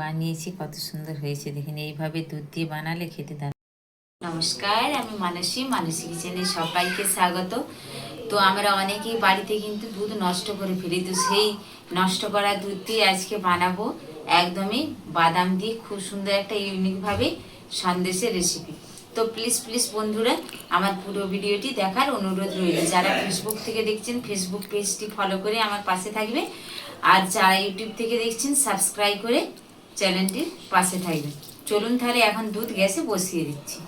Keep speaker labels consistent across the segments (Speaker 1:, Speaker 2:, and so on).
Speaker 1: বানিয়েছি, কত সুন্দর হয়েছে দেখেন। এইভাবে দুধ দিয়ে বানালে খেতে দারুণ। নমস্কার, আমি মানসী কিচেনে সবাইকে স্বাগত। তো আমরা অনেকেই বাড়িতে কিন্তু দুধ নষ্ট করে ফেলি, তো সেই নষ্ট করা দুধ দিয়ে আজকে বানাবো একদমই বাদাম দিয়ে খুব সুন্দর একটা ইউনিকভাবে সন্দেশের রেসিপি। তো প্লিজ প্লিজ বন্ধুরা, আমার পুরো ভিডিওটি দেখার অনুরোধ রইল। যারা ফেসবুক থেকে দেখছেন ফেসবুক পেজটি ফলো করে আমার পাশে থাকবে, আর যারা ইউটিউব থেকে দেখছেন সাবস্ক্রাইব করে চ্যানেলটির পাশে থাকবে। চলুন তাহলে এখন দুধ গ্যাসে বসিয়ে দিচ্ছি।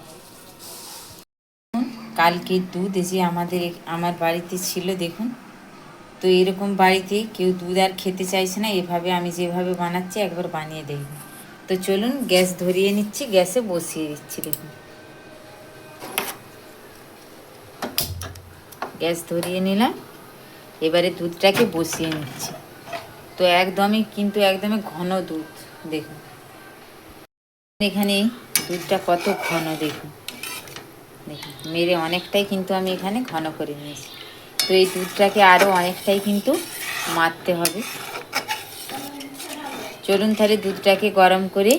Speaker 1: কালকে দুধ এসে আমার বাড়িতে ছিল দেখুন। তো এরকম বাড়িতে কেউ দুধ আর খেতে চাইছে না, এভাবে আমি যেভাবে বানাচ্ছি একবার বানিয়ে দেখব। তো চলুন গ্যাস ধরিয়ে নিচ্ছি, গ্যাসে বসিয়ে দিচ্ছি। দেখুন গ্যাস ধরিয়ে নিলাম, এবারে দুধটাকে বসিয়ে নিচ্ছি। তো একদমই ঘন দুধ দেখুন। এখানে দুধটা কত ঘন দেখুন, মেরে অনেকটাই কিন্তু আমি এখানে ঘন করে নিয়েছি। তো এই দুধটাকে আরও অনেকটাই কিন্তু মারতে হবে। চলুন তাহলে দুধটাকে গরম করে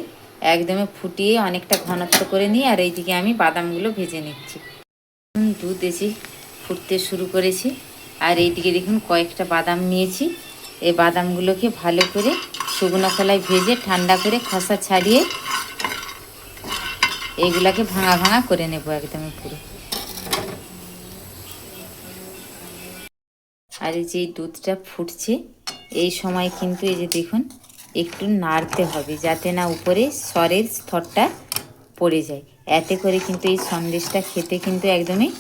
Speaker 1: একদমই ফুটিয়ে অনেকটা ঘনত্ব করে নিই, আর এইদিকে আমি বাদামগুলো ভেজে নিচ্ছি। দুধ এসে ফুটতে শুরু করেছি, আর এইদিকে দেখুন কয়েকটা বাদাম নিয়েছি। এই বাদামগুলোকে ভালো করে শুকনো খোলায় ভেজে ঠান্ডা করে খোসা ছাড়িয়ে এইগুলাকে ভাঙা ভাঙা করে নেব একদমই পুরো। আর এই যে দুধটা ফুটছে, এই সময় কিন্তু এই যে দেখুন একটু নাড়তে হবে, যাতে না উপরে সরের স্তরটা পড়ে যায়। এতে করে কিন্তু এই সন্দেশটা খেতে কিন্তু একদমই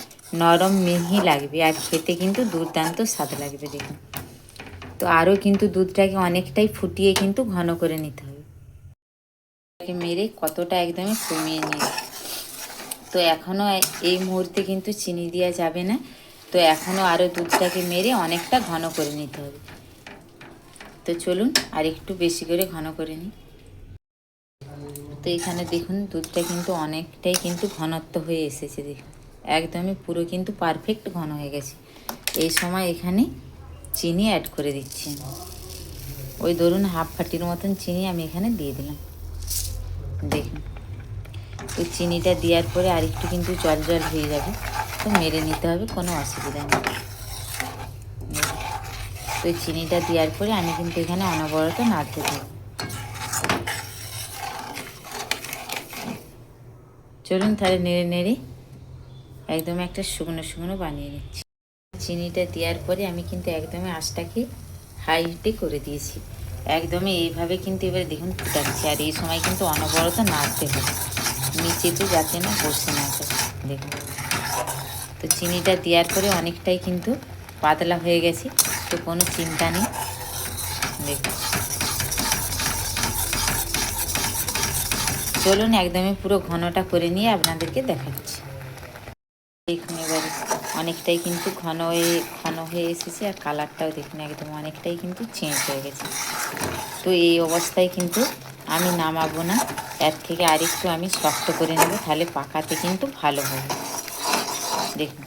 Speaker 1: নরম মিহি লাগবে, আর খেতে কিন্তু দুর্দান্ত স্বাদ লাগবে দেখুন। তো আরও কিন্তু দুধটাকে অনেকটাই ফুটিয়ে কিন্তু ঘন করে নিতে হবে। মেরে কতটা একদমই কমিয়ে নিয়ে, তো এখনও এই মুহূর্তে কিন্তু চিনি দেওয়া যাবে না। তো এখনও আরও দুধটাকে মেরে অনেকটা ঘন করে নিতে হবে। তো চলুন আর একটু বেশি করে ঘন করে নিই। তো এখানে দেখুন দুধটা কিন্তু অনেকটাই কিন্তু ঘনত্ব হয়ে এসেছে দেখুন, একদমই পুরো কিন্তু পারফেক্ট ঘন হয়ে গেছে। এই সময় এখানে চিনি অ্যাড করে দিচ্ছি। ওই ধরুন হাফ বাটির মতন চিনি আমি এখানে দিয়ে দিলাম দেখুন। তো চিনিটা দেওয়ার পরে আর একটু কিন্তু জল জল হয়ে যাবে, তো মেরে নিতে হবে, কোনো অসুবিধা নেই। তো চিনিটা দেওয়ার পরে আমি কিন্তু এখানে অনবরত নাড়তে থাকবো। চলুন তাহলে নেড়ে নেড়ে একদম একটা শুকনো শুকনো বানিয়ে নিচ্ছি। চিনিটা দেওয়ার পরে আমি কিন্তু একদমই আঁচটাকে হাই হিটে করে দিয়েছি। একদমই এইভাবে কিন্তু এবারে দেখুন ফুটাচ্ছি, আর এই সময় কিন্তু অনবরত নাড়তে হবে, নিচেতে যাতে না বসে না যায় দেখুন। তো চিনিটা দেওয়ার পরে অনেকটাই কিন্তু পাতলা হয়ে গেছে, তো কোনো চিন্তা নেই দেখুন। চলুন একদমই পুরো ঘনটা করে নিয়ে আপনাদেরকে দেখাচ্ছি। দেখুন এবারে অনেকটাই কিন্তু ঘন হয়ে এসেছে, আর কালারটাও দেখুন একদম অনেকটাই কিন্তু চেঞ্জ হয়ে গেছে। তো এই অবস্থায় কিন্তু আমি নামাবো না, এর থেকে আরেকটু আমি শক্ত করে নেব, তাহলে পাকাতে কিন্তু ভালো হবে দেখুন।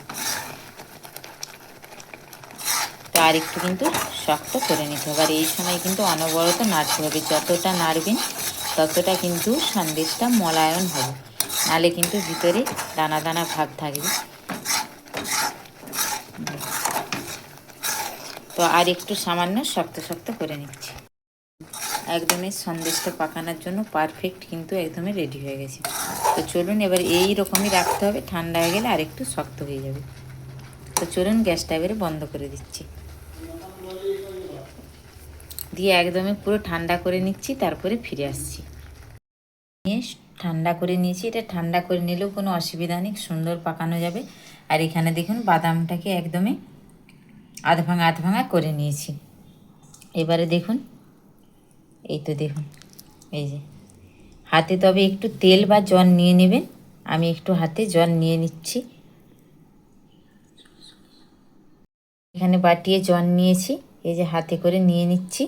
Speaker 1: তো আরেকটু কিন্তু শক্ত করে নিতে হবে, আর এই সময় কিন্তু অনবরত নাড়তে হবে। যতটা নাড়বেন ততটা কিন্তু সন্দেশটা মলায়ন হবে, নাহলে কিন্তু ভিতরে দানা দানা ভাব থাকবে। তো আর একটু সামান্য শক্ত শক্ত করে নিচ্ছি। একদমই সন্দেশটা পাকানোর জন্য পারফেক্ট কিন্তু একদমই রেডি হয়ে গেছে। তো চলুন এবার এই রকমই রাখতে হবে, ঠান্ডা হয়ে গেলে আর একটু শক্ত হয়ে যাবে। তো চলুন গ্যাসটা এবারে বন্ধ করে দিচ্ছি, দিয়ে একদমই পুরো ঠান্ডা করে নিচ্ছি, তারপরে ফিরে আসছি। নিয়ে ঠান্ডা করে নিয়েছি, এটা ঠান্ডা করে নিলেও কোনো অসুবিধা নেই, সুন্দর পাকানো যাবে। আর এখানে দেখুন বাদামটাকে একদমই আধ ভাঙা করে নিয়েছি। এবারে দেখুন এই তো দেখুন এই যে হাতে, তবে একটু তেল বা জল নিয়ে নেবেন। আমি একটু হাতে জল নিয়ে নিচ্ছি, এখানে বাটিয়ে জল নিয়েছি, এই যে হাতে করে নিয়ে নিচ্ছি।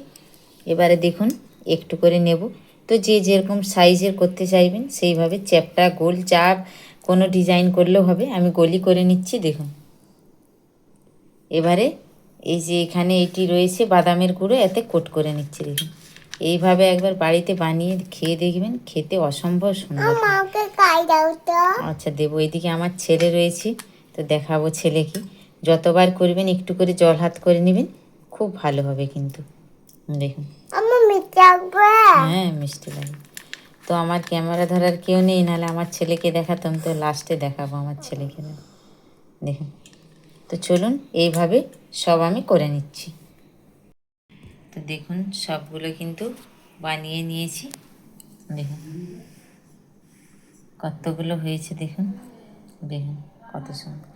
Speaker 1: এবারে দেখুন একটু করে নেব। তো যে যেরকম সাইজের করতে চাইবেন সেইভাবে চ্যাপটা গোল চাপ কোনো ডিজাইন করলেও হবে, আমি গলি করে নিচ্ছি দেখুন। এবারে এই যে এখানে এটি রয়েছে বাদামের গুঁড়ো, এতে কোট করে নিচ্ছি দেখুন। এইভাবে একবার বাড়িতে বানিয়ে খেয়ে দেখবেন, খেতে অসম্ভব সুন্দর হয়। আচ্ছা দেবো। এইদিকে আমার ছেলে রয়েছে, তো দেখাবো ছেলেকে। যতবার করবেন একটু করে জল হাত করে নেবেন, খুব ভালো হবে কিন্তু। দেখুন, হ্যাঁ মিষ্টি লাগে। তো আমার ক্যামেরা ধরার কেউ নেই, নাহলে আমার ছেলেকে দেখাতাম, তো লাস্টে দেখাবো আমার ছেলেকে। দেখুন, তো চলুন এইভাবে সব আমি করে নিচ্ছি। তো দেখুন সবগুলো কিন্তু বানিয়ে নিয়েছি। দেখুন কতগুলো হয়েছে, দেখুন দেখুন কত সুন্দর।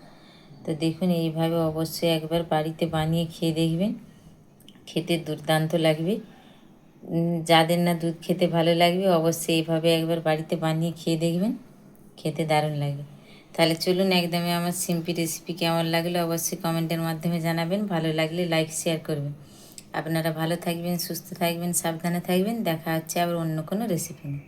Speaker 1: তো দেখুন এইভাবে অবশ্যই একবার বাড়িতে বানিয়ে খেয়ে দেখবেন, খেতে দুর্দান্ত লাগবে। যাদের না দুধ খেতে ভালো লাগবে, অবশ্যই এইভাবে একবার বাড়িতে বানিয়ে খেয়ে দেখবেন, খেতে দারুণ লাগবে। তাহলে চলুন, একদমই আমার সিম্পল রেসিপি কেমন লাগলো অবশ্যই কমেন্টের মাধ্যমে জানাবেন। ভালো লাগলে লাইক শেয়ার করবেন। আপনারা ভালো থাকবেন, সুস্থ থাকবেন, সাবধানে থাকবেন। দেখা হচ্ছে আবার অন্য কোনো রেসিপি নিয়ে।